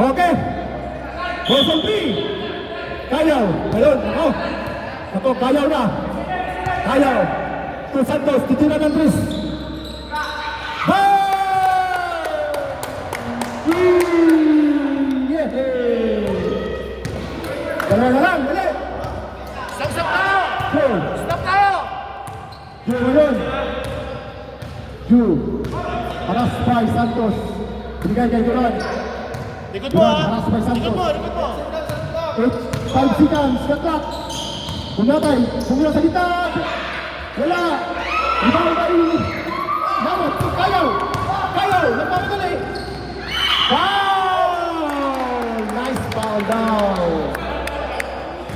Okay. Bosong 3. Kayaw. Ayun. Ako, kayaw na. Kayaw. To Santos. Titira ng Tris. Dalawa na lang. Dali. Stop tayo! Joe. Stop tayo! Joe ngayon. Joe. Aras by Santos. Binigay kay Duran. Likod mo ha! Aras by Santos. Likod mo! Likod mo! 5 seconds. The clock. Bumatay. Bumula sa gitna. Wala. Ibang ba yung... Dapat. Kayaw. Kayaw. Nagmamadali. Foul. Nice foul down.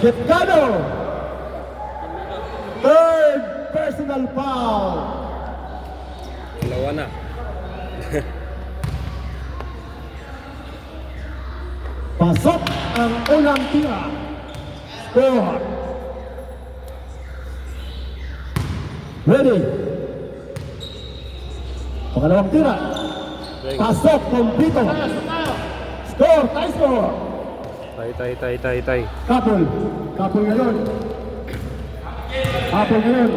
Getgano. Third personal foul. Dalawa na. Pasok ang unang tira. Score. Ready. Pangalawang tira. Pasok, kompleto. Score, tie score. Tay. Couple. Couple ngayon. Couple ngayon.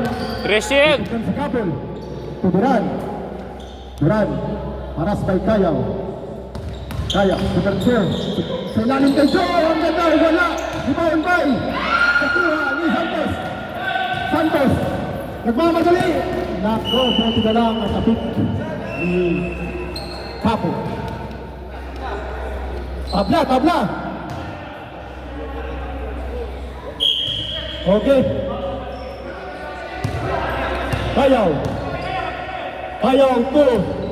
Tresyen! Ikan sa couple. To Duran. Duran. Paras by Kayaw. Kayaw. Superchair. Sa ilalim kay Joe. Ang ganda. Wala. Rebound by. Kakuha ni Santos. Santos. Nagmamadali. Nako. Buti na lang ang kapit ni Capo. Tabla. Okay. Kayaw to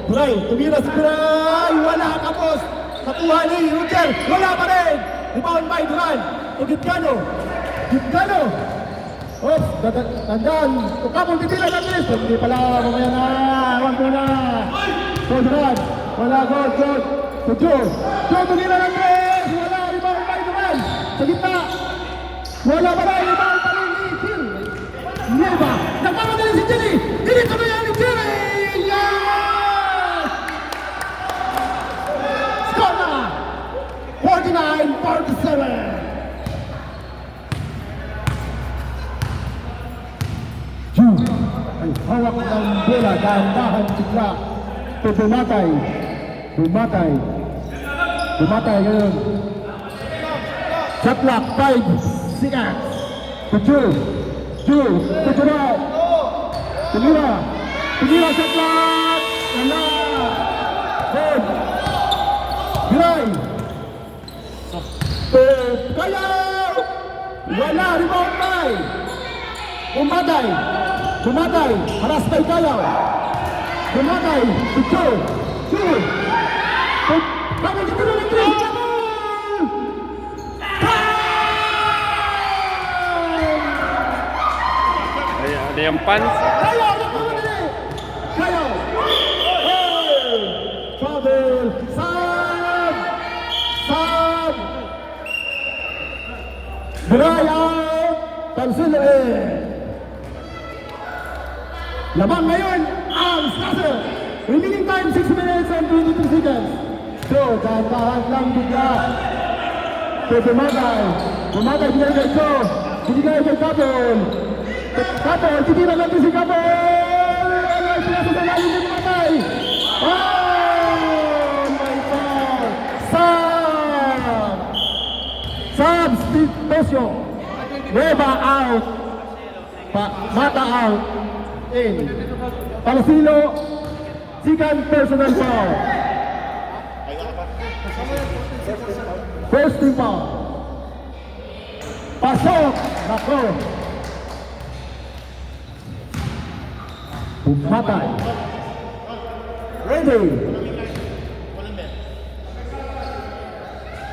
Bray, tumira si Bray, wala kapos. Nakuha ni Roger, wala pa rin. Rebound by Duran, to Gitgano. Oops, tandaan, tukapong titira ng Tris. Hindi pala, mamaya na, wag mo na. So Duran, wala goal. To Joe tumira ng Tris, wala, rebound by Duran. Sa gitna, wala pa rin, rebound pa rin ni Gil. Nieva, nagmamadali si Jenny, dito na yan ni Jenny. Score na, 49-47. Jude ay hawak ng bola, dahan-dahan bigla. To Bumatay ngayon. Shot clock, 5 seconds. To Jude, to Duran. Tumira shot clock. Wala. Good. Gray. To Kayaw. Wala, rebound by. Bumatay. Haras kay Kayaw. Bumatay. To Joe. Kapag ito na ng Tris. Ada yang pants. Kayaw! Hey! Trouble! Sam! Brian! Pansilo Lamang ngayon ang Snazzer. Remaining time 6 minutes and 22 seconds. So, dahan-dahan lang bigla. So, Bumatay, binigay kay Joe. Binigay kay Kapol. Titira natin si Kapol. Wala siya sa lalim ng Bumatay. Oh my God! Sam Tosyo. Nueva out. Mata out. In. Palasilo. Second personal foul. First team foul. Pasok. Nako. Bumatay. Ready.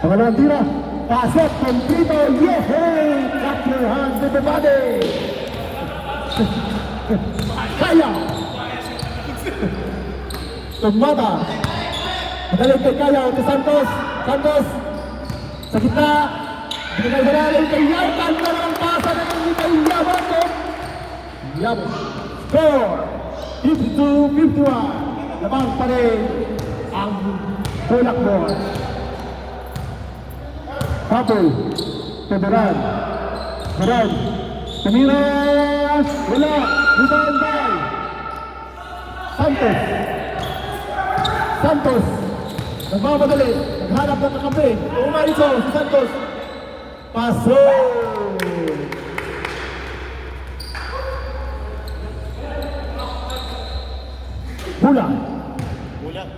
Pangalawang tira. Pasok. Complito. Yehey. Clap your hands to the body. Kaya. Tumata. Magaling kay Kaya. Ito Santos. Sa gitna. Binigay sa lalim kay Yarkan. Pero ang pasa na kay Yabon. Score. 52-51. Lamang pa rin ang Bulak Boys. Kapol, Duran. Duran. Tumiras. Wala. Rebound by Santos. Santos. Nagmamadali. Naghanap ng kakampi. Umarito si Santos. Paso. Bula. Bulat.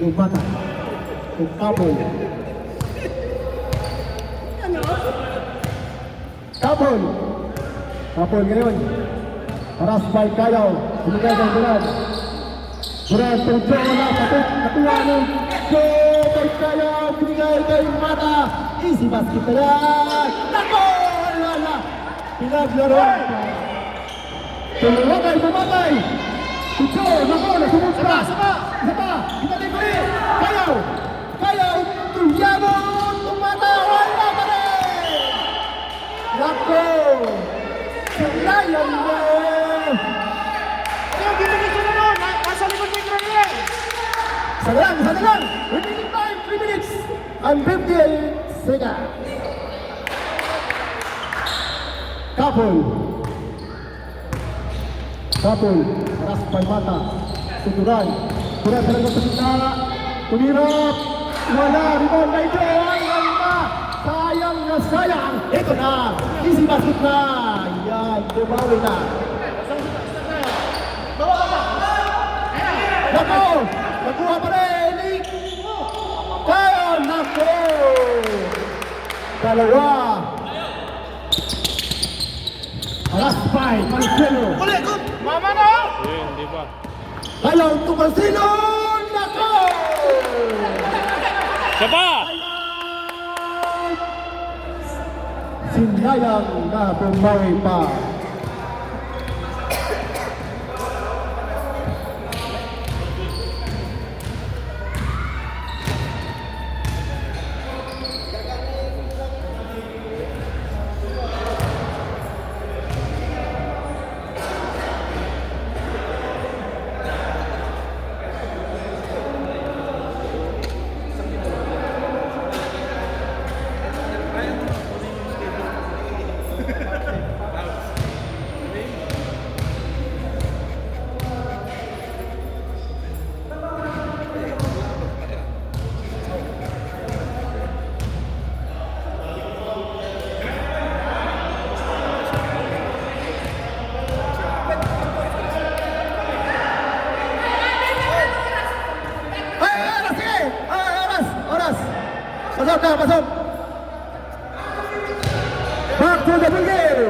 Umata. Kapol. Kapol. Kapol ngayon. Paras by Kayaw. Binigay ng Duran. Duran, tujo na. Patut. Natuwa ni Joe by Kayaw. Binigay kay Mata. Easy basket na yan. Nako! Wala. Pinaglaro. Tumatay, tumatay. Tujo, nako. Nasunod sa. Sama! Isa pa. Binigay ko rin. Kayaw. Kayaw. Tulyano. Tumata. Wala pa rin. Nako. Sayang mo. Ayaw, bibigyan siya na nun. Nasa likod mo yung Granier. Isa na lang. Remaining time, 3 minutes and 58 seconds. Kapol. Kapol. Paras by Mata. Tuturan. Tuturan talaga sa gitna. Tumirap. Wala. Rebound by Joe. Wala. Sayang na sayang. Ito na. Easy basket na. Yan. Bumawi na. Nako! Nakuha pa rin! Kaya! Nako! Dalawa! Alaspay! Marcelo! Uli, good. Mama na! Ayun, di ba? Kaya to Marcelo! Nako! Siya pa! Sinayang na bumawi pa. Pasok na, pasok! Back to the ball game!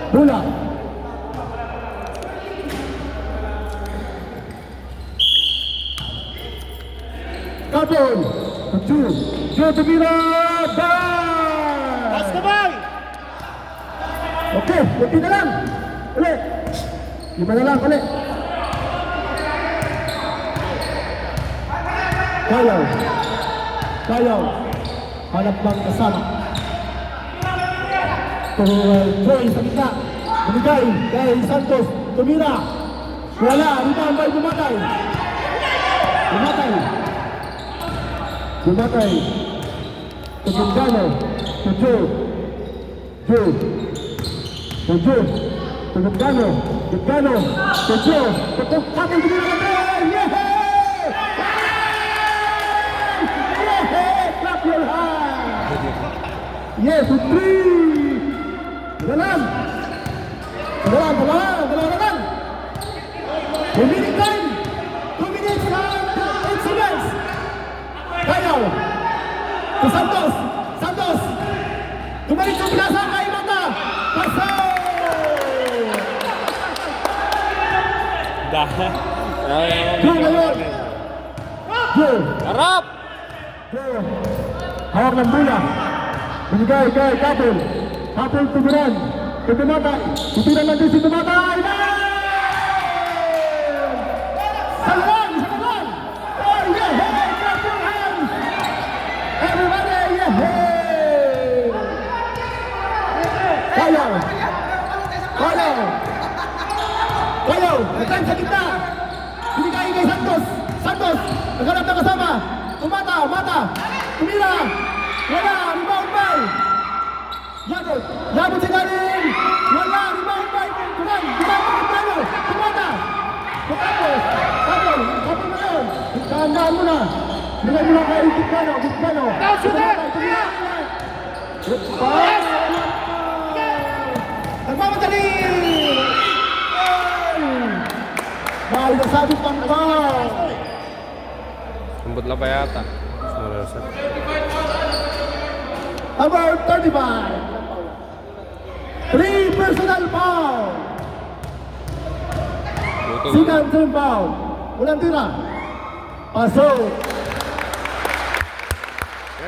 Bola! Kapon! Joe Tumira! Pass na bay! Okay, kunti na lang. Uli. 5 na lang, uli. Kayaw. Kayaw. Hanap bang kasama. Joy sa gitna. Binigay kay Santos. Tumira. Wala. Rebound by Bumatay. Bumatay. Bumatay. Tugungano. Joe. Joe. Tujuh, Gano, tujuh, tutup kapal di dalam gol, yeay! Clap your hands! Yes, Putri! Dalam! 2 minutes time! 2 minutes and 8 seconds! Kayaw! Ke Santos! Kembali ke belakang kay Mata! Pasal! Dah. Go ngayon! Go! Harap! Go! Hawak ng bola. Binigay kay Kapol. Kapol tuburan. Tumatay. Tuturan natin si Tumatay. Salwan! Oh yeah! Hey! Kapol! nag-time sa gitna. Binigay kay Santos. Santos, naghanap na kasama. Mata. Tumira. Wala, rebound by. Yabot si Galing. Wala, rebound by. Tuman pa Kiprano. Tumata. Tapos na yun. Kaandaan mo na. Bigay mo na kay Kiprano. Down, shooter! Pass! Nagmamadali! Mahal na sabi pang foul! Lambot lang pa yata. About 35! 3 personal foul! Second team foul! Walang tira! Pasok!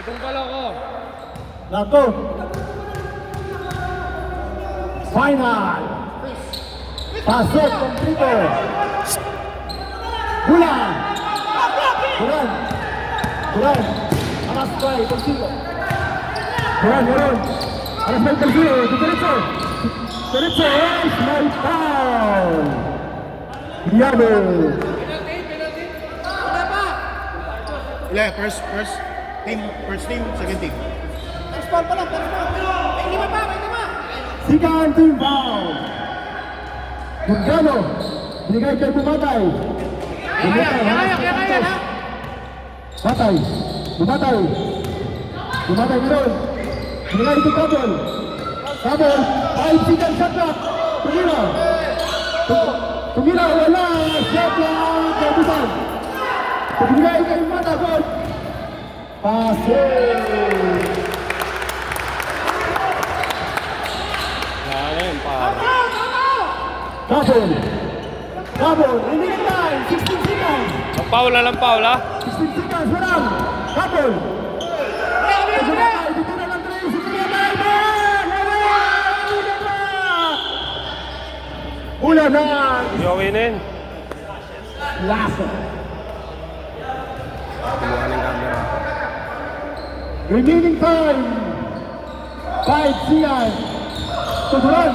Itong pala ko. Nako! Final! Pasok kompleto! Bulan! Alas by Persilo! Bulan! Alas by Persilo! Diretso! Yes! My foul! Diabo! Ilan, first team, second team. Second team foul! Mugano! Binigay kay Bumatay! Bumatay meron! Binigay kay Kabel! 5 second shot clock! Tumira! Wala! Shot clock! Kabutan! Binigay kay Bumatay! Goal! Pasok! Ano yun, para. Double, remaining time, 16 seconds. Lampaw ha? 16 seconds, walang. Double. Dito na lang 3, 16 na. Ulanan. Yowinin. Laso. Kumuha ng camera. Remaining time, 5 seconds. Turan,